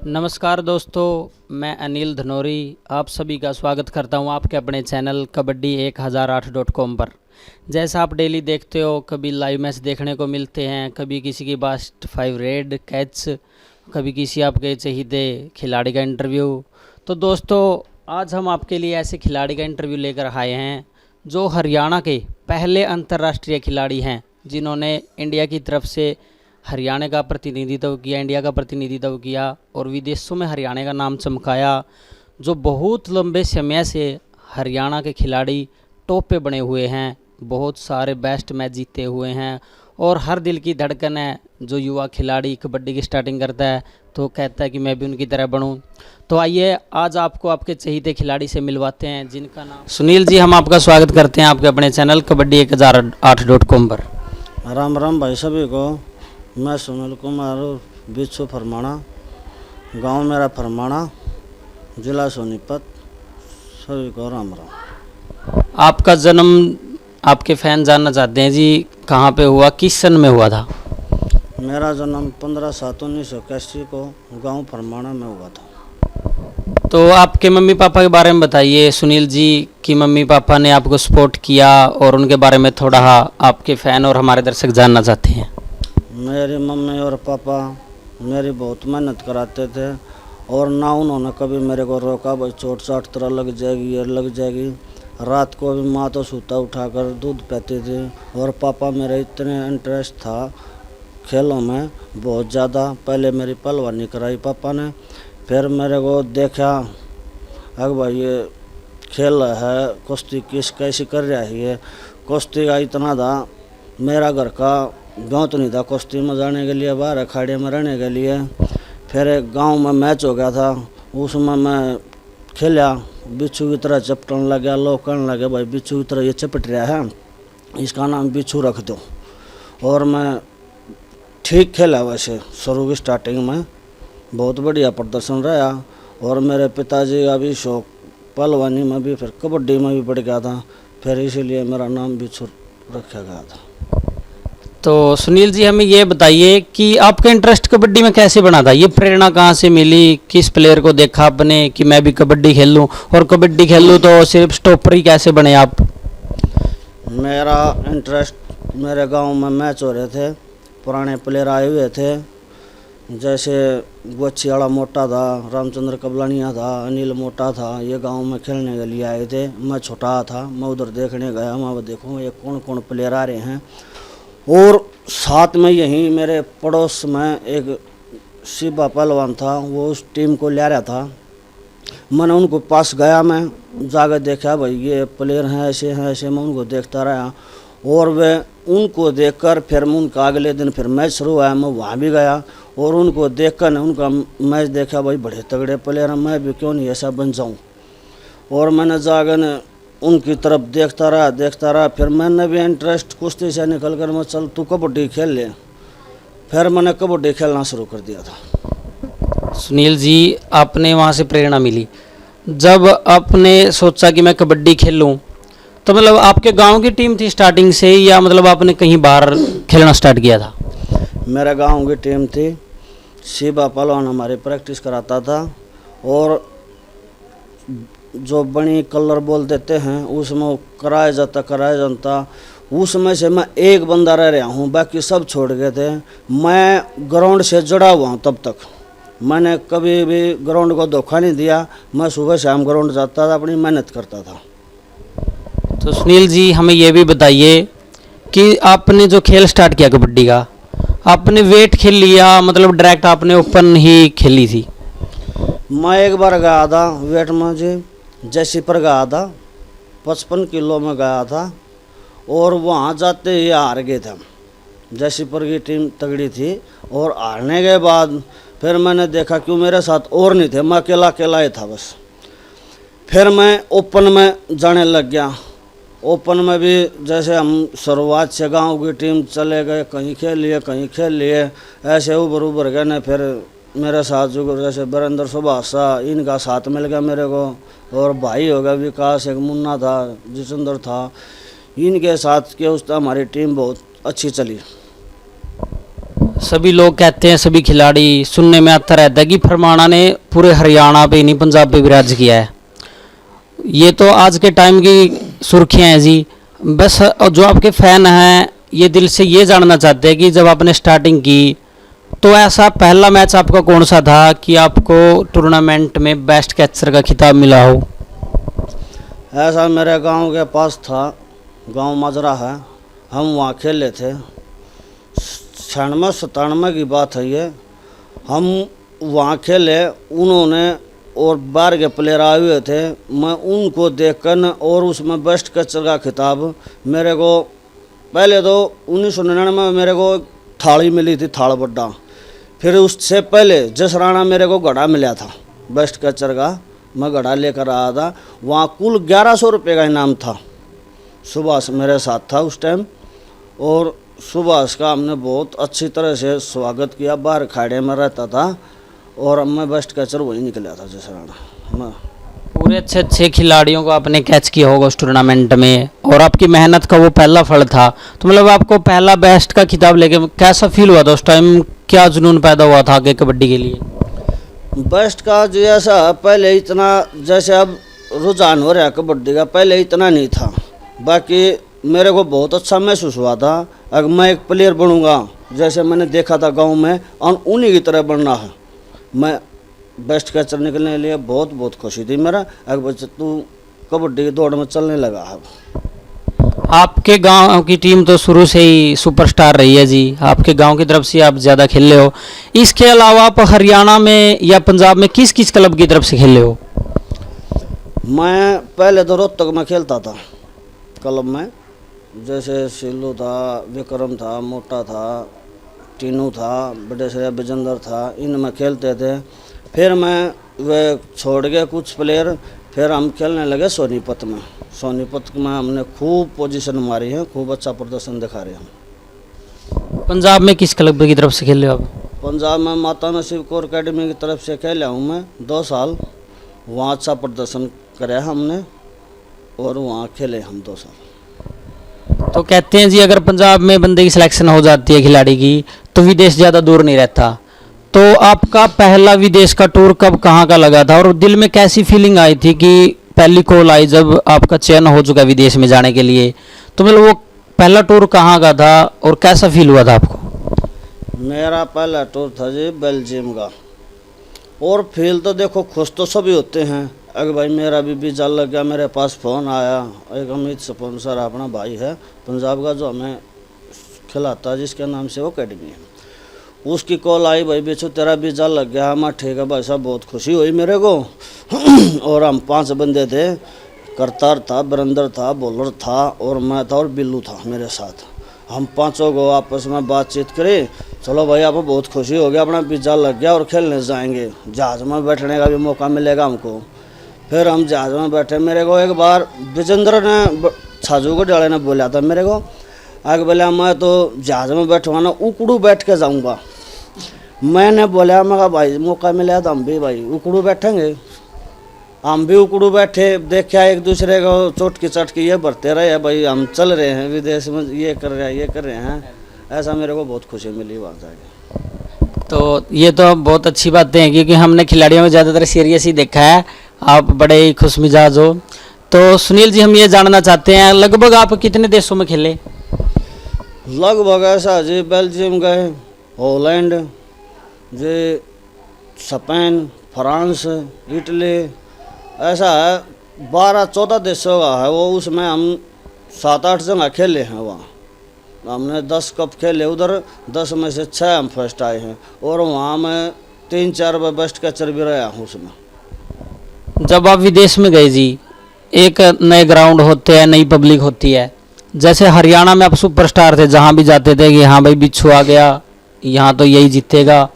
नमस्कार दोस्तों, मैं अनिल धनोरी आप सभी का स्वागत करता हूं आपके अपने चैनल कबड्डी 1008.com पर। जैसा आप डेली देखते हो, कभी लाइव मैच देखने को मिलते हैं, कभी किसी की बास्ट 5 रेड कैच, कभी किसी आपके चहीते खिलाड़ी का इंटरव्यू। तो दोस्तों, आज हम आपके लिए ऐसे खिलाड़ी का इंटरव्यू लेकर आए हैं जो हरियाणा के पहले अंतर्राष्ट्रीय खिलाड़ी हैं, जिन्होंने इंडिया की तरफ से हरियाणा का प्रतिनिधित्व किया, इंडिया का प्रतिनिधित्व किया और विदेशों में हरियाणा का नाम चमकाया। जो बहुत लंबे समय से हरियाणा के खिलाड़ी टॉप पे बने हुए हैं, बहुत सारे बेस्ट मैच जीते हुए हैं और हर दिल की धड़कन है। जो युवा खिलाड़ी कबड्डी की स्टार्टिंग करता है तो कहता है कि मैं भी उनकी तरह बनूं। तो आइए आज आपको आपके चहीते खिलाड़ी से मिलवाते हैं, जिनका नाम सुनील जी। हम आपका स्वागत करते हैं आपके अपने चैनल कबड्डी 1008.com पर। राम राम भाई सभी को। मैं सुनील कुमार, बिच्छू फरमाना, गांव मेरा फरमाना, जिला सोनीपत। सभी को राम राम। आपका जन्म आपके फैन जानना चाहते हैं जी, कहाँ पे हुआ, किस सन में हुआ था? मेरा जन्म 15/7/1981 को गांव फरमाना में हुआ था। तो आपके मम्मी पापा के बारे में बताइए सुनील जी, कि मम्मी पापा ने आपको सपोर्ट किया और उनके बारे में थोड़ा आपके फ़ैन और हमारे दर्शक जानना चाहते हैं। मेरी मम्मी और पापा मेरी बहुत मेहनत कराते थे और ना उन्होंने कभी मेरे को रोका, भाई चोट चाट तरह लग जाएगी, ये लग जाएगी। रात को भी माँ तो सूता उठाकर दूध पीती थी। और पापा मेरे इतने इंटरेस्ट था खेलों में बहुत ज़्यादा। पहले मेरी पहलवानी कराई पापा ने, फिर मेरे को देखा अगर भाई ये खेल है, कुश्ती कैसी कर रहा है ये। कुश्ती का इतना था, मेरा घर का गाँव तो नहीं था कुश्ती में जाने के लिए, बाहर अखाड़े में रहने के लिए। फिर एक गांव में मैच हो गया था, उसमें मैं खेला, बिच्छू की तरह चपटने लगा। लोग कहने लगे भाई बिच्छू की तरह ये चपट रहा है, इसका नाम बिच्छू रख दो। और मैं ठीक खेला, वैसे शुरू की स्टार्टिंग में बहुत बढ़िया प्रदर्शन रहा। और मेरे पिताजी का भी शौक पहलवानी में भी, फिर कबड्डी में भी बढ़ गया था, फिर इसीलिए मेरा नाम बिच्छू रखा गया था। तो सुनील जी, हमें ये बताइए कि आपका इंटरेस्ट कबड्डी में कैसे बना था? ये प्रेरणा कहाँ से मिली? किस प्लेयर को देखा आपने कि मैं भी कबड्डी खेल लूँ, और कबड्डी खेल लूँ तो सिर्फ स्टॉपर ही कैसे बने आप? मेरा इंटरेस्ट, मेरे गांव में मैच हो रहे थे, पुराने प्लेयर आए हुए थे, जैसे गोची वाला मोटा था, रामचंद्र कबलानिया था, अनिल मोटा था। ये गांव में खेलने के लिए आए थे। मैं छोटा था, मैं उधर देखने गया, मैं देखूँ ये कौन कौन प्लेयर आ रहे हैं। और साथ में यहीं मेरे पड़ोस में एक शिवा पहलवान था, वो उस टीम को ले रहा था। मैंने उनको पास गया, मैं जाकर देखा भाई ये प्लेयर हैं ऐसे हैं ऐसे। मैं उनको देखता रहा और वे उनको देखकर फिर मैं उनका अगले दिन फिर मैच शुरू हुआ, मैं वहाँ भी गया और उनको देखकर उनका मैच देखा, भाई बड़े तगड़े प्लेयर हैं, मैं भी क्यों नहीं ऐसा बन जाऊँ। और मैंने जाकर उनकी तरफ देखता रहा। फिर मैंने भी इंटरेस्ट कुश्ती से निकल कर मैं चल तू कबड्डी खेल ले। फिर मैंने कबड्डी खेलना शुरू कर दिया था। सुनील जी, आपने वहाँ से प्रेरणा मिली, जब आपने सोचा कि मैं कबड्डी खेलूँ, तो मतलब आपके गांव की टीम थी स्टार्टिंग से, या मतलब आपने कहीं बाहर खेलना स्टार्ट किया था? मेरे गांव की टीम थी, शिवा पहलवान हमारी प्रैक्टिस कराता था। और जो बड़ी कलर बोल देते हैं उसमें कराया जाता। उसमें से मैं एक बंदा रह रहा हूँ, बाकी सब छोड़ गए थे। मैं ग्राउंड से जुड़ा हुआ हूँ, तब तक मैंने कभी भी ग्राउंड को धोखा नहीं दिया। मैं सुबह शाम ग्राउंड जाता था, अपनी मेहनत करता था। तो सुनील जी, हमें ये भी बताइए कि आपने जो खेल स्टार्ट किया कबड्डी का, आपने वेट खेल लिया, मतलब डायरेक्ट आपने ओपन ही खेली थी? मैं एक बार गया था वेट में जी, जैसी पर गया था, 55 किलो में गया था। और वहाँ जाते ही हार गए थे। जैसी पर की टीम तगड़ी थी और हारने के बाद फिर मैंने देखा क्यों मेरे साथ और नहीं थे, मैं अकेला ही था बस। फिर मैं ओपन में जाने लग गया। ओपन में भी जैसे हम शुरुआत से गांव की टीम चले गए, कहीं खेल लिए, ऐसे उभर गए न। फिर मेरे साथ जो जैसे वीरेंद्र सुभाषा, इनका साथ मिल गया मेरे को। और भाई हो गया विकास, एक मुन्ना था, जितेंद्र था, इनके साथ के उस हमारी टीम बहुत अच्छी चली। सभी लोग कहते हैं, सभी खिलाड़ी सुनने में आता रहता है कि फरमाना ने पूरे हरियाणा पे नहीं पंजाब पे भी राज किया है। ये तो आज के टाइम की सुर्खियां हैं जी। बस और जो आपके फैन हैं ये दिल से ये जानना चाहते हैं कि जब आपने स्टार्टिंग की तो ऐसा पहला मैच आपका कौन सा था कि आपको टूर्नामेंट में बेस्ट कैचर का खिताब मिला हो? ऐसा मेरे गांव के पास था, गांव माजरा है, हम वहाँ खेले थे। 96-97 की बात है ये। हम वहाँ खेले, उन्होंने और बाहर के प्लेयर आए हुए थे, मैं उनको देखकर और उसमें बेस्ट कैचर का खिताब मेरे को पहले तो 1999 में मेरे को थाली मिली थी, थाल बड्डा। फिर उससे पहले जसराना मेरे को घड़ा मिला था बेस्ट कैचर का, मैं घड़ा लेकर आया था। वहाँ कुल 1100 रुपये का इनाम था। सुभाष मेरे साथ था उस टाइम, और सुभाष का हमने बहुत अच्छी तरह से स्वागत किया। बाहर खाड़े में रहता था और मैं बेस्ट कैचर वही निकला था जसराना मैं। पूरे अच्छे अच्छे खिलाड़ियों को आपने कैच किया होगा उस टूर्नामेंट में, और आपकी मेहनत का वो पहला फल था। तो मतलब आपको पहला बेस्ट का खिताब लेके कैसा फील हुआ था उस टाइम? क्या जुनून पैदा हुआ था आगे कबड्डी के लिए? बेस्ट का जो ऐसा पहले इतना जैसे अब रुझान हो रहा है कबड्डी का, पहले इतना नहीं था। बाकी मेरे को बहुत अच्छा महसूस हुआ था, अगर मैं एक प्लेयर बनूंगा जैसे मैंने देखा था गांव में, और उन्हीं की तरह बनना है। मैं बेस्ट कैचर निकलने के लिए बहुत बहुत खुशी थी मेरा। अगर बच्चे तू कबड्डी की दौड़ में चलने लगा है। आपके गांव की टीम तो शुरू से ही सुपरस्टार रही है जी, आपके गांव की तरफ से आप ज़्यादा खेले हो। इसके अलावा आप हरियाणा में या पंजाब में किस किस क्लब की तरफ से खेले हो? मैं पहले तो रोहतक में खेलता था क्लब में, जैसे सिल्लू था, विक्रम था, मोटा था, टीनू था, बड़े से विजेंद्र था, इनमें खेलते थे। फिर मैं वे छोड़ गए कुछ प्लेयर, फिर हम खेलने लगे सोनीपत में। सोनीपत में हमने खूब पोजीशन मारी है, खूब अच्छा प्रदर्शन दिखा रहे हैं। पंजाब में किस क्लब की तरफ से खेले हो आप? पंजाब में माता नसीब कौर अकेडमी की तरफ से खेला हूँ मैं 2 साल। वहाँ अच्छा प्रदर्शन कराया हमने और वहाँ खेले हम 2 साल। तो कहते हैं जी अगर पंजाब में बंदे की सिलेक्शन हो जाती है खिलाड़ी की तो विदेश ज़्यादा दूर नहीं रहता। तो आपका पहला विदेश का टूर कब कहाँ का लगा था, और दिल में कैसी फीलिंग आई थी कि पहली कॉल आई जब आपका चयन हो चुका विदेश में जाने के लिए? तो मतलब वो पहला टूर कहाँ का था और कैसा फील हुआ था आपको? मेरा पहला टूर था जी बेल्जियम का, और फील तो देखो खुश तो सभी होते हैं। अगर भाई मेरा भी वीज़ा लग गया, मेरे पास फ़ोन आया, एक अमित स्पॉन्सर अपना भाई है पंजाब का जो हमें खिलाता है, जिसके नाम से वो अकेडमी है, उसकी कॉल आई, भाई बेचो तेरा वीज़ा लग गया। मैं ठीक है भाई साहब, बहुत खुशी हुई मेरे को। और हम 5 बंदे थे, करतार था, बरंदर था, बॉलर था, और मैं था, और बिल्लू था मेरे साथ। हम 5 को आपस में बातचीत करें, चलो भाई आपको बहुत खुशी हो गया, अपना वीज़ा लग गया और खेलने जाएंगे, जहाज़ में बैठने का भी मौका मिलेगा हमको। फिर हम जहाज़ में बैठे। मेरे को एक बार विजेंद्र ने, छाजू को डाले ने बोला था मेरे को, आगे बोला मैं तो जहाज़ में बैठवा ना उकड़ू बैठ के जाऊँगा। मैंने बोला, मैं कहा भाई मौका मिला तो हम भी भाई उकड़ू बैठेंगे। हम भी उकड़ू बैठे, देखा एक दूसरे को चोटकी चटकी ये भरते रहे, भाई हम चल रहे हैं विदेश में, ये कर रहे हैं, ये कर रहे हैं। ऐसा मेरे को बहुत खुशी मिली वहाँ जाके। तो ये तो बहुत अच्छी बातें हैं, क्योंकि हमने खिलाड़ियों में ज़्यादातर सीरियस ही देखा है, आप बड़े ही खुश मिजाज हो। तो सुनील जी हम ये जानना चाहते हैं लगभग आप कितने देशों में खेले? लगभग ऐसा जी बेल्जियम गए, हॉलैंड जी, स्पेन, फ्रांस, इटली, ऐसा है 12-14 देशों का है वो। उसमें हम 7-8 जगह खेले हैं वहाँ। हमने 10 कप खेले उधर, 10 में से 6 हम फर्स्ट आए हैं, और वहाँ मैं 3-4 बार बेस्ट कैचर भी रहा हूँ उसमें। जब आप विदेश में गए जी, एक नए ग्राउंड होते हैं, नई पब्लिक होती है। जैसे हरियाणा में आप सुपरस्टार थे, जहाँ भी जाते थे कि हाँ भाई बिच्छू आ गया, यहाँ तो यही जीतेगा।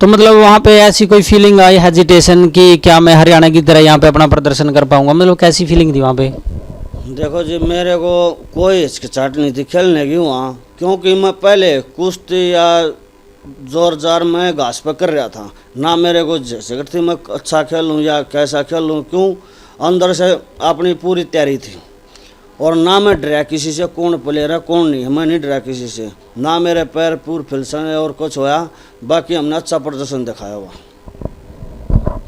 तो मतलब वहाँ पे ऐसी कोई फीलिंग आई, हेजिटेशन कि क्या मैं हरियाणा की तरह यहाँ पे अपना प्रदर्शन कर पाऊँगा? मतलब कैसी फीलिंग थी वहाँ पे? देखो जी मेरे को कोई हिचकिचाहट नहीं थी खेलने की वहाँ, क्योंकि मैं पहले कुश्ती या जोर जार में घास पर कर रहा था ना। मेरे को झिझक थी मैं अच्छा खेलूँ या कैसा खेलूँ, क्यों अंदर से अपनी पूरी तैयारी थी। और ना मैं डरा किसी से, कौन प्लेयर है कौन नहीं है, मैं नहीं डरा किसी से, ना मेरे पैर पूर फिलसन है और कुछ होया। बाकी हमने अच्छा प्रदर्शन दिखाया हुआ।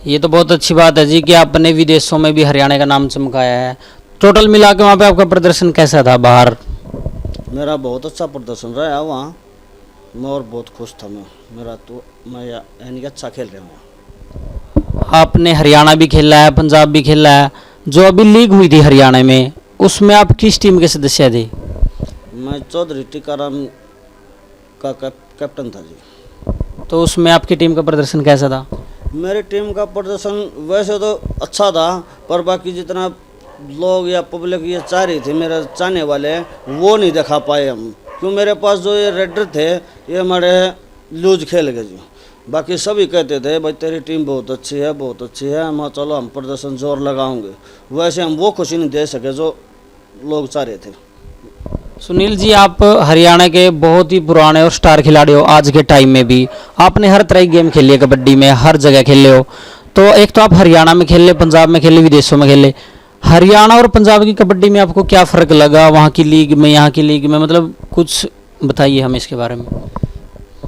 ये तो बहुत अच्छी बात है जी कि आपने विदेशों में भी हरियाणा का नाम चमकाया है। टोटल मिला के वहाँ पे आपका प्रदर्शन कैसा था बाहर? मेरा बहुत अच्छा प्रदर्शन रहा वहाँ, मैं और बहुत खुश था। मेरा तो मैं यानी कि अच्छा खेल रहा हूँ। आपने हरियाणा भी खेला है, पंजाब भी खेला है। जो अभी लीग हुई थी हरियाणा में, उसमें आप किस टीम के सदस्य थे? मैं चौधरी टीकाराम का कैप्टन था जी। तो उसमें आपकी टीम का प्रदर्शन कैसा था? मेरी टीम का प्रदर्शन वैसे तो अच्छा था, पर बाकी जितना लोग या पब्लिक ये चाह रही थी, मेरे चाहने वाले, वो नहीं दिखा पाए हम। क्यों मेरे पास जो ये रेडर थे ये हमारे लूज खेल गए जी। बाकी सभी कहते थे भाई तेरी टीम बहुत अच्छी है, बहुत अच्छी है। मैं चलो हम प्रदर्शन जोर लगाओगे, वैसे हम वो खुशी नहीं दे सके जो लोग चाह रहे थे। सुनील जी, आप हरियाणा के बहुत ही पुराने और स्टार खिलाड़ी हो। आज के टाइम में भी आपने हर तरह की गेम खेली है, कबड्डी में हर जगह खेले हो। तो एक तो आप हरियाणा में खेले, पंजाब में खेले, विदेशों में खेले। हरियाणा और पंजाब की कबड्डी में आपको क्या फ़र्क लगा, वहाँ की लीग में यहाँ की लीग में? मतलब कुछ बताइए हमें इसके बारे में।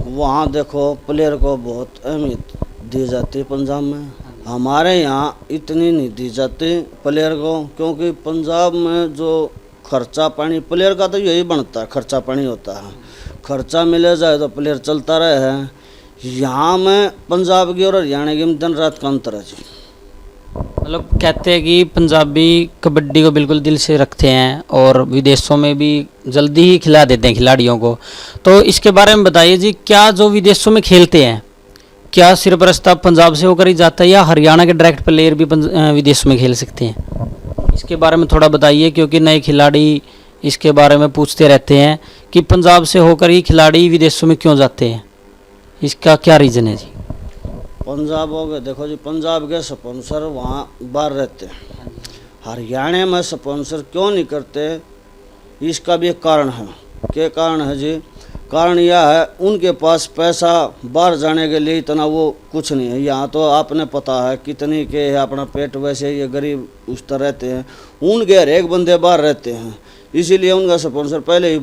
वहाँ देखो प्लेयर को बहुत अहमियत दी जाती है पंजाब में, हमारे यहाँ इतनी नहीं दी जाती प्लेयर को। क्योंकि पंजाब में जो खर्चा पानी प्लेयर का तो यही बनता है, खर्चा पानी होता है। खर्चा मिले जाए तो प्लेयर चलता रहे है। यहाँ में पंजाब की और हरियाणा की में दिन रात का अंतर है जी। मतलब कहते हैं कि पंजाबी कबड्डी को बिल्कुल दिल से रखते हैं और विदेशों में भी जल्दी ही खिला देते हैं खिलाड़ियों को। तो इसके बारे में बताइए जी, क्या जो विदेशों में खेलते हैं, क्या सिर्फ रास्ता पंजाब से होकर ही जाता है या हरियाणा के डायरेक्ट प्लेयर भी विदेशों में खेल सकते हैं? इसके बारे में थोड़ा बताइए, क्योंकि नए खिलाड़ी इसके बारे में पूछते रहते हैं कि पंजाब से होकर ही खिलाड़ी विदेशों में क्यों जाते हैं, इसका क्या रीज़न है जी? पंजाब हो गए, देखो जी पंजाब के स्पॉन्सर वहाँ बाहर रहते हैं, हरियाणा में स्पॉन्सर क्यों नहीं करते, इसका भी एक कारण है। क्या कारण है जी? कारण यह है उनके पास पैसा बाहर जाने के लिए इतना वो कुछ नहीं है। यहाँ तो आपने पता है कितनी के है अपना पेट, वैसे ये गरीब उस तरह रहते हैं। उनके हर एक बंदे बाहर रहते हैं, इसीलिए उनका स्पॉन्सर पहले ही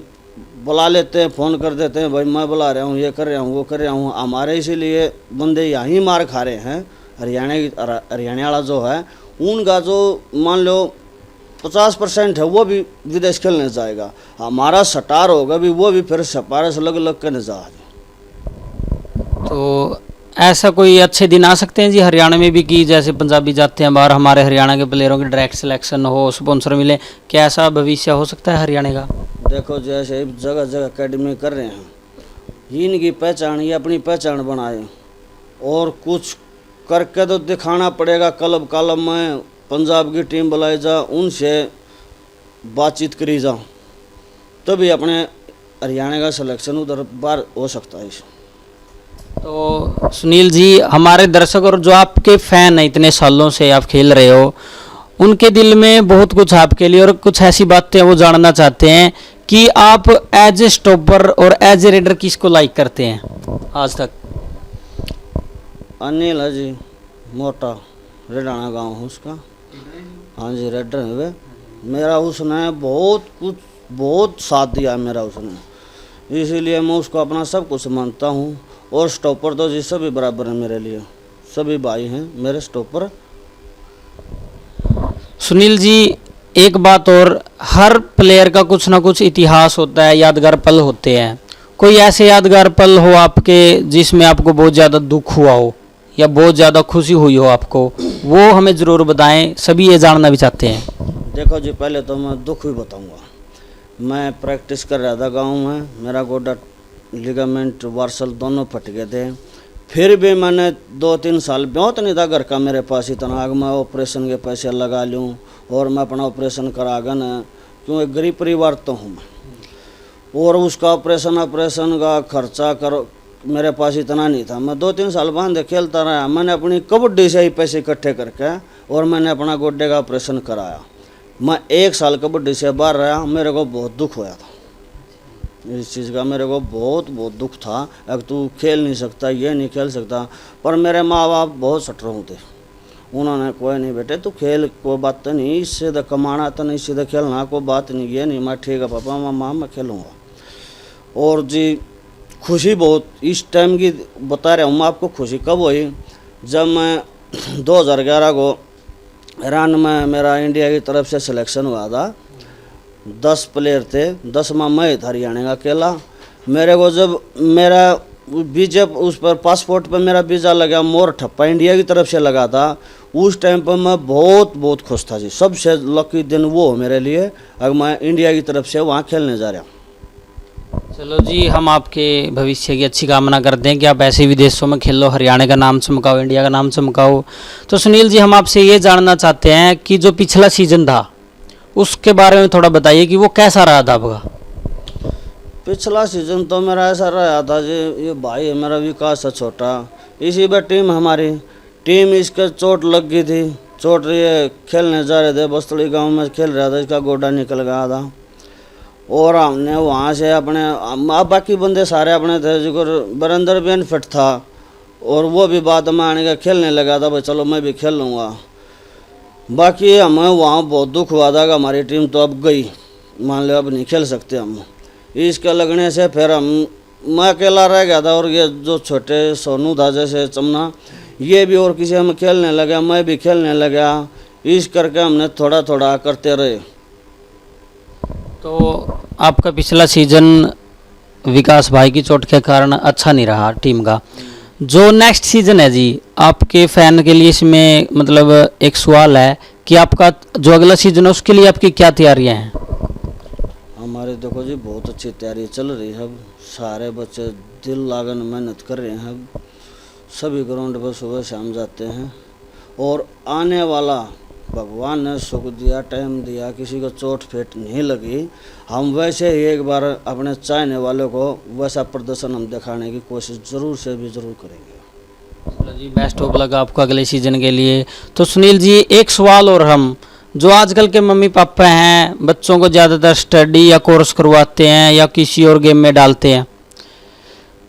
बुला लेते हैं, फ़ोन कर देते हैं भाई मैं बुला रहा हूँ, ये कर रहा हूँ, वो कर रहा हूँ। हमारे इसीलिए बंदे यहाँ ही मार खा रहे हैं। हरियाणा वाला जो है उनका जो मान लो 50% है वो भी विदेश खेलने जाएगा। हमारा सटार होगा भी वो भी फिर सपारे से लग लग के न जा। तो ऐसा कोई अच्छे दिन आ सकते हैं जी हरियाणा में भी कि जैसे पंजाबी जाते हैं बाहर, हमारे हरियाणा के प्लेयरों की डायरेक्ट सिलेक्शन हो, स्पॉन्सर मिले, क्या ऐसा भविष्य हो सकता है हरियाणा का? देखो जैसे जगह जगह अकेडमी कर रहे हैं, इनकी पहचान ये अपनी पहचान बनाए और कुछ करके तो दिखाना पड़ेगा। क्लब कॉलम में पंजाब की टीम बुलाई जा, उनसे बातचीत करी जा, तभी अपने हरियाणा का सिलेक्शन उधर बाहर हो सकता है। तो सुनील जी, हमारे दर्शक और जो आपके फ़ैन हैं, इतने सालों से आप खेल रहे हो, उनके दिल में बहुत कुछ आपके लिए और कुछ ऐसी बातें वो जानना चाहते हैं कि आप एज ए स्टॉपर और एज ए रेडर किसको लाइक करते हैं आज तक? अनिल है जी, मोटा रेडाना गांव है उसका। हाँ जी रेडर है वे। मेरा उसने बहुत कुछ बहुत साथ दिया मेरा उसने, इसीलिए मैं उसको अपना सब कुछ मानता हूँ। और स्टॉपर तो जी सभी बराबर हैं मेरे लिए, सभी भाई हैं मेरे स्टॉपर। सुनील जी, एक बात और, हर प्लेयर का कुछ ना कुछ इतिहास होता है, यादगार पल होते हैं। कोई ऐसे यादगार पल हो आपके जिसमें आपको बहुत ज़्यादा दुख हुआ हो या बहुत ज़्यादा खुशी हुई हो आपको, वो हमें ज़रूर बताएं, सभी ये जानना भी चाहते हैं। देखो जी पहले तो मैं दुख भी बताऊंगा। मैं प्रैक्टिस कर रहा था गांव में, मेरा गोडा लिगामेंट वार्सल दोनों फट गए थे। फिर भी मैंने 2-3 साल बहुत नहीं था घर का मेरे पास इतना आग, मैं ऑपरेशन के पैसे लगा लूँ और मैं अपना ऑपरेशन करा गया ना, क्योंकि गरीब परिवार तो हूँ मैं। और उसका ऑपरेशन का खर्चा करो मेरे पास इतना नहीं था। मैं 2-3 साल बांधे खेलता रहा। मैंने अपनी कबड्डी से ही पैसे इकट्ठे करके और मैंने अपना गोड्डे का ऑपरेशन कराया। मैं 1 साल कबड्डी से बाहर रहा, मेरे को बहुत दुख होया था इस चीज़ का, मेरे को बहुत दुख था। अब तू खेल नहीं सकता, ये नहीं खेल सकता, पर मेरे माँ बाप बहुत सटरों थे उन्होंने कोई नहीं बेटे तू खेल, कोई बात तो नहीं, इससे तो कमाना तो नहीं, सीधे खेलना कोई बात नहीं, ये नहीं। मैं ठीक है पापा मामा मैं खेलूँगा। और जी खुशी बहुत इस टाइम की बता रहा हूँ मैं आपको। खुशी कब हुई, जब मैं 2011 को ईरान में मेरा इंडिया की तरफ से सिलेक्शन हुआ था। 10 प्लेयर थे, 10 में मैं था हरियाणा का अकेला। मेरे को जब मेरा वीजा उस पर पासपोर्ट पर मेरा वीज़ा लगा, मोर ठप्पा इंडिया की तरफ से लगा था, उस टाइम पर मैं बहुत खुश था जी। सबसे लकी दिन वो हो मेरे लिए, अगर मैं इंडिया की तरफ से वहाँ खेलने जा रहा हूँ। चलो जी, हम आपके भविष्य की अच्छी कामना करते हैं कि आप ऐसे विदेशों में खेलो, हरियाणा का नाम चमकाओ, इंडिया का नाम चमकाओ। तो सुनील जी, हम आपसे ये जानना चाहते हैं कि जो पिछला सीजन था उसके बारे में थोड़ा बताइए कि वो कैसा रहा था आपका। पिछला सीजन तो मेरा ऐसा रहा था जी, ये भाई है मेरा विकास है छोटा, इसी पर टीम हमारी टीम इसके चोट लग गई थी। चोट ये खेलने जा रहे थे, बस्तड़ी गांव में खेल रहा था, इसका गोडा निकल गया था। और हमने वहाँ से अपने बाकी बंदे सारे अपने थे, जो बरंदर बेनिफिट था, और वो भी बाद में आने का खेलने लगा था, भाई चलो मैं भी खेल लूँगा। बाकी हमें वहाँ बहुत दुख हुआ था कि हमारी टीम तो अब गई, मान लो अब नहीं खेल सकते हम। इसके लगने से फिर मैं अकेला रह गया था, और ये जो छोटे सोनू था जैसे चमना, ये भी और किसी में खेलने लगा, मैं भी खेलने लगा। इस करके हमने थोड़ा थोड़ा करते रहे। तो आपका पिछला सीजन विकास भाई की चोट के कारण अच्छा नहीं रहा टीम का। जो नेक्स्ट सीजन है जी, आपके फ़ैन के लिए इसमें मतलब एक सवाल है कि आपका जो अगला सीजन है उसके लिए आपकी क्या तैयारियां हैं। हमारे देखो जी बहुत अच्छी तैयारी चल रही है। अब सारे बच्चे दिल लागन मेहनत कर रहे हैं। अब सभी ग्राउंड पर सुबह शाम जाते हैं, और आने वाला भगवान ने सुख दिया, टाइम दिया, किसी को चोट फेट नहीं लगी। हम वैसे ही एक बार अपने चाहने वालों को वैसा प्रदर्शन हम दिखाने की कोशिश ज़रूर से भी ज़रूर करेंगे। चलो जी, बेस्ट ऑफ लक आपको अगले सीजन के लिए। तो सुनील जी, एक सवाल और, हम जो आजकल के मम्मी पापा हैं बच्चों को ज़्यादातर स्टडी या कोर्स करवाते हैं या किसी और गेम में डालते हैं,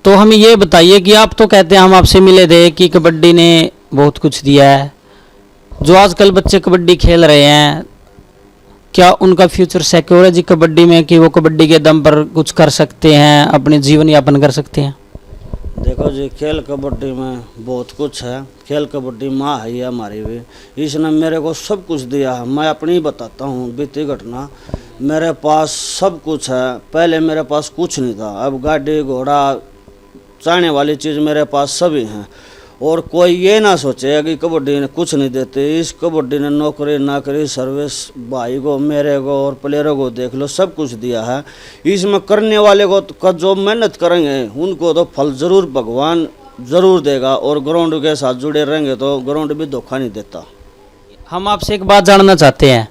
तो हमें ये बताइए कि आप तो कहते हैं, हम आपसे मिले थे कि कबड्डी ने बहुत कुछ दिया है, जो आजकल बच्चे कबड्डी खेल रहे हैं क्या उनका फ्यूचर सिक्योर है जी कबड्डी में, कि वो कबड्डी के दम पर कुछ कर सकते हैं, अपने जीवन यापन कर सकते हैं। देखो जी, खेल कबड्डी में बहुत कुछ है। खेल कबड्डी माँ है ये हमारी भी, इसने मेरे को सब कुछ दिया है। मैं अपनी ही बताता हूँ बीती घटना। मेरे पास सब कुछ है, पहले मेरे पास कुछ नहीं था, अब गाड़ी घोड़ा चाहने वाली चीज़ मेरे पास सभी हैं। और कोई ये ना सोचे कि कबड्डी ने कुछ नहीं देते। इस कबड्डी ने नौकरी नाकरी सर्विस भाई को, मेरे को और प्लेयरों को देख लो, सब कुछ दिया है। इसमें करने वाले को का जो मेहनत करेंगे उनको तो फल ज़रूर भगवान ज़रूर देगा, और ग्राउंड के साथ जुड़े रहेंगे तो ग्राउंड भी धोखा नहीं देता। हम आपसे एक बात जानना चाहते हैं,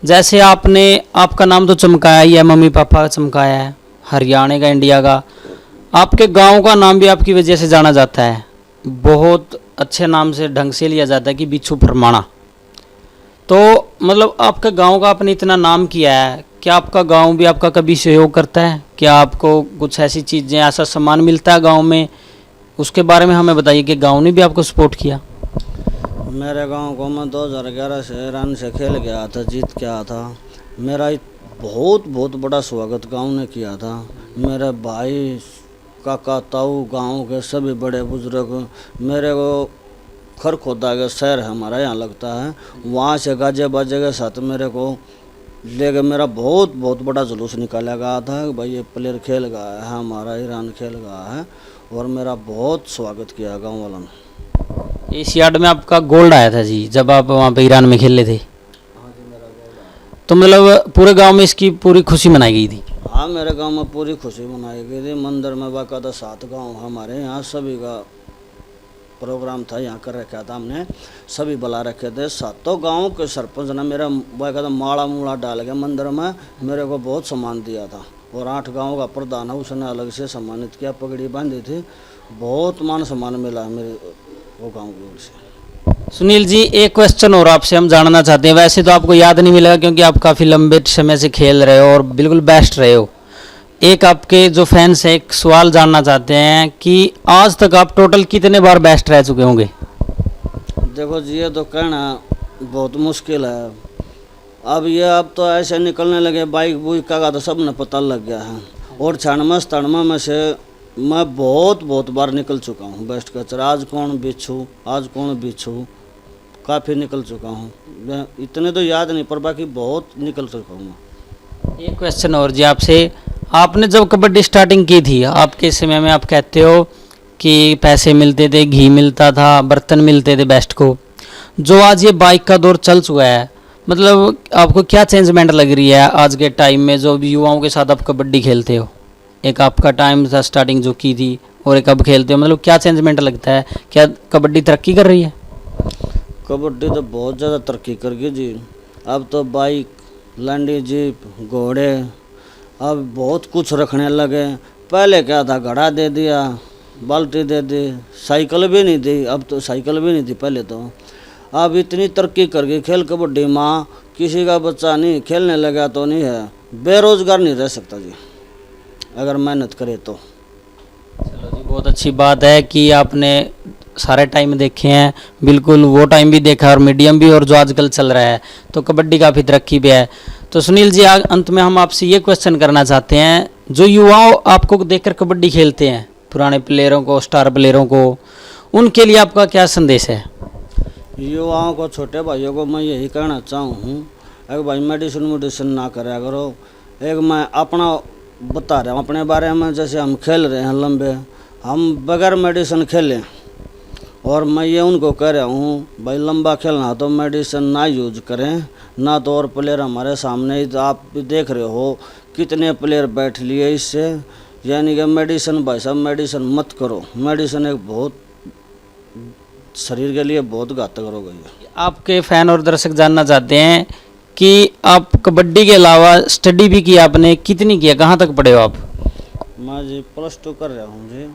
जैसे आपने आपका नाम तो चमकाया ही है, मम्मी पापा का चमकाया है, हरियाणा का, इंडिया का, आपके गाँव का नाम भी आपकी वजह से जाना जाता है, बहुत अच्छे नाम से ढंग से लिया जाता है कि बिच्छू फरमाना। तो मतलब आपका गांव का आपने इतना नाम किया है, क्या आपका गांव भी आपका कभी सहयोग करता है? क्या आपको कुछ ऐसी चीज़ें, ऐसा सम्मान मिलता है गांव में? उसके बारे में हमें बताइए कि गांव ने भी आपको सपोर्ट किया। मेरे गांव को मैं 2011 से रन से खेल गया था, जीत के आया था। मेरा बहुत बड़ा स्वागत गांव ने किया था। मेरे भाई, काका, ताऊ, गांव के सभी बड़े बुजुर्ग, मेरे को खरखोदा का शहर है हमारा यहाँ लगता है, वहाँ से गाजे बाजे के साथ मेरे को लेके मेरा बहुत बड़ा जुलूस निकाला गया था कि भाई ये प्लेयर खेल गया है, हमारा ईरान खेल गया है, और मेरा बहुत स्वागत किया गाँव वालों ने। एशियाड में आपका गोल्ड आया था जी, जब आप वहाँ पे ईरान में खेले थे। तो मतलब पूरे गांव में इसकी पूरी खुशी मनाई गई थी। हाँ, मेरे गांव में पूरी खुशी मनाई गई थी। मंदिर में बाकायदा 7 गांव हमारे यहाँ, सभी का प्रोग्राम था, यहाँ कर रखा था हमने, सभी बुला रखे थे। 7 गाँव के सरपंच ने मेरा बाकायदा माड़ा मूड़ा डाल के मंदिर में मेरे को बहुत सम्मान दिया था, और 8 गाँव का प्रधान है उसने अलग से सम्मानित किया, पगड़ी बांधी थी, बहुत मान सम्मान मिला मेरे वो गाँव की ओर से। सुनील जी, एक क्वेश्चन और आपसे हम जानना चाहते हैं, वैसे तो आपको याद नहीं मिलेगा क्योंकि आप काफ़ी लंबे समय से खेल रहे हो और बिल्कुल बेस्ट रहे हो। एक आपके जो फैंस हैं एक सवाल जानना चाहते हैं कि आज तक आप टोटल कितने बार बेस्ट रह चुके होंगे? देखो जी, ये तो कहना बहुत मुश्किल है। अब तो ऐसे निकलने लगे बाइक बुइक का तो सब ने पता लग गया है। और छानमा में से मैं बहुत बार निकल चुका हूँ बेस्ट कचर। आज कौन बिच्छू काफ़ी निकल चुका हूँ। इतने तो याद नहीं पर बाकी बहुत निकल चुका हूँ। एक क्वेश्चन और जी आपसे, आपने जब कबड्डी स्टार्टिंग की थी, आपके समय में आप कहते हो कि पैसे मिलते थे, घी मिलता था, बर्तन मिलते थे बेस्ट को। जो आज ये बाइक का दौर चल चुका है, मतलब आपको क्या चेंजमेंट लग रही है आज के टाइम में जो भी युवाओं के साथ आप कबड्डी खेलते हो? एक आपका टाइम था स्टार्टिंग जो की थी और एक अब खेलते हो, मतलब क्या चेंजमेंट लगता है? क्या कबड्डी तरक्की कर रही है? कबड्डी तो बहुत ज़्यादा तरक्की कर गई जी। अब तो बाइक, लंडी, जीप, घोड़े, अब बहुत कुछ रखने लगे। पहले क्या था, घड़ा दे दिया, बाल्टी दे दी, साइकिल भी नहीं थी। अब तो साइकिल भी नहीं थी पहले तो। अब इतनी तरक्की कर गई खेल कबड्डी में, किसी का बच्चा नहीं खेलने लगा तो नहीं है, बेरोजगार नहीं रह सकता जी अगर मेहनत करे तो। चलो जी, बहुत अच्छी बात है कि आपने सारे टाइम देखे हैं, बिल्कुल वो टाइम भी देखा और मीडियम भी, और जो आजकल चल रहा है, तो कबड्डी काफ़ी तरक्की भी है। तो सुनील जी, अंत में हम आपसे ये क्वेश्चन करना चाहते हैं, जो युवाओं आपको देखकर कबड्डी खेलते हैं, पुराने प्लेयरों को, स्टार प्लेयरों को, उनके लिए आपका क्या संदेश है? युवाओं को, छोटे भाइयों को मैं यही कहना चाहूँ, एक भाई मेडिसिन ना करा करो। एक मैं अपना बता रहा हूँ अपने बारे में, जैसे हम खेल रहे हैं लंबे, हम बगैर मेडिसिन खेलें। और मैं ये उनको कह रहा हूँ भाई, लंबा खेलना तो मेडिसिन ना यूज करें ना। तो और प्लेयर हमारे सामने ही तो आप भी देख रहे हो कितने प्लेयर बैठ लिए इससे। यानी कि मेडिसिन, भाई साहब मेडिसिन मत करो। मेडिसिन एक बहुत शरीर के लिए बहुत घातक रोग है। आपके फैन और दर्शक जानना चाहते हैं कि आप कबड्डी के अलावा स्टडी भी की आपने, कितनी किया, कहाँ तक पढ़े हो आप? मैं जी +2 कर रहा हूँ जी।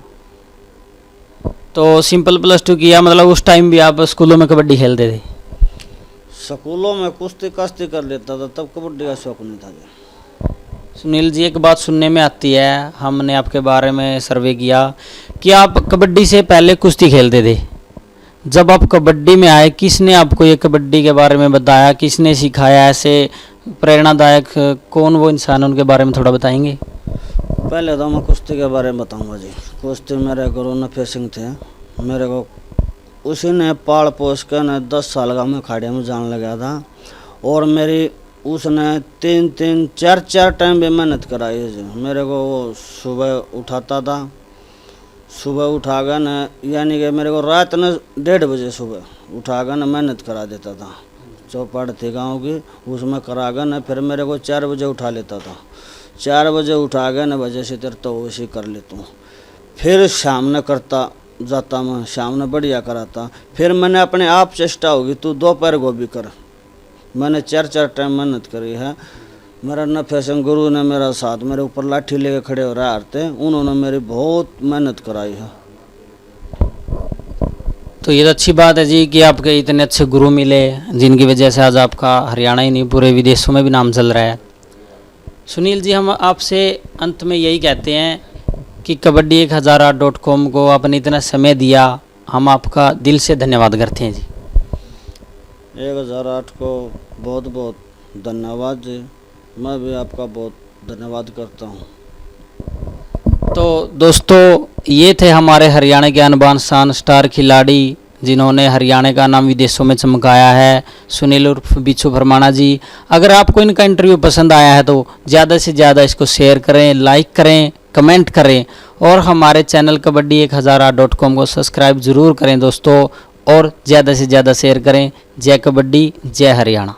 तो सिंपल +2 किया, मतलब उस टाइम भी आप स्कूलों में कबड्डी खेलते थे? स्कूलों में कुश्ती कश्ती कर लेता था, तब कबड्डी का शौक नहीं था जी। सुनील जी, एक बात सुनने में आती है, हमने आपके बारे में सर्वे किया कि आप कबड्डी से पहले कुश्ती खेलते थे। जब आप कबड्डी में आए, किसने आपको ये कबड्डी के बारे में बताया, किसने सिखाया? ऐसे प्रेरणादायक कौन वो इंसान, उनके बारे में थोड़ा बताएंगे? पहले तो मैं कुश्ती के बारे में बताऊंगा जी। कुश्ती मेरे गुरु नफे सिंह थे। मेरे को उसी ने पाल पोस कर ने 10 साल का मैं अखाड़े में जाने लगा था। और मेरी उसने 3-4 टाइम भी मेहनत कराई है जी। मेरे को वो सुबह उठाता था, सुबह उठा कर न, यानी कि मेरे को रात ने 1:30 बजे सुबह उठा कर न मेहनत करा देता था। चौपाड़ थी गाँव की, उसमें करा कर न फिर मेरे को 4 बजे उठा लेता था। 4 बजे उठा गए न बजे से तेरे तो वैसे कर लेता हूँ। फिर शाम ने करता जाता, मैं शाम ने बढ़िया कराता। फिर मैंने अपने आप चेष्टा होगी तू दोपहर को भी कर। मैंने 4 टाइम मेहनत करी है। मेरा नफे सिंह गुरु ने मेरा साथ, मेरे ऊपर लाठी लेके खड़े हो रहे थे, उन्होंने मेरी बहुत मेहनत कराई है। तो ये तो अच्छी बात है जी कि आपके इतने अच्छे गुरु मिले, जिनकी वजह से आज आपका हरियाणा ही नहीं पूरे विदेशों में भी नाम चल रहा है। सुनील जी, हम आपसे अंत में यही कहते हैं कि kabaddi1008.com को आपने इतना समय दिया, हम आपका दिल से धन्यवाद करते हैं जी। 1008 को बहुत बहुत धन्यवाद जी। मैं भी आपका बहुत धन्यवाद करता हूँ। तो दोस्तों, ये थे हमारे हरियाणा के अनबान शान स्टार खिलाड़ी, जिन्होंने हरियाणा का नाम विदेशों में चमकाया है, सुनील उर्फ बिच्छू फरमाना जी। अगर आपको इनका इंटरव्यू पसंद आया है तो ज़्यादा से ज़्यादा इसको शेयर करें, लाइक करें, कमेंट करें और हमारे चैनल kabaddi1008.com को सब्सक्राइब ज़रूर करें दोस्तों, और ज़्यादा से ज़्यादा शेयर करें। जय कबड्डी, जय हरियाणा।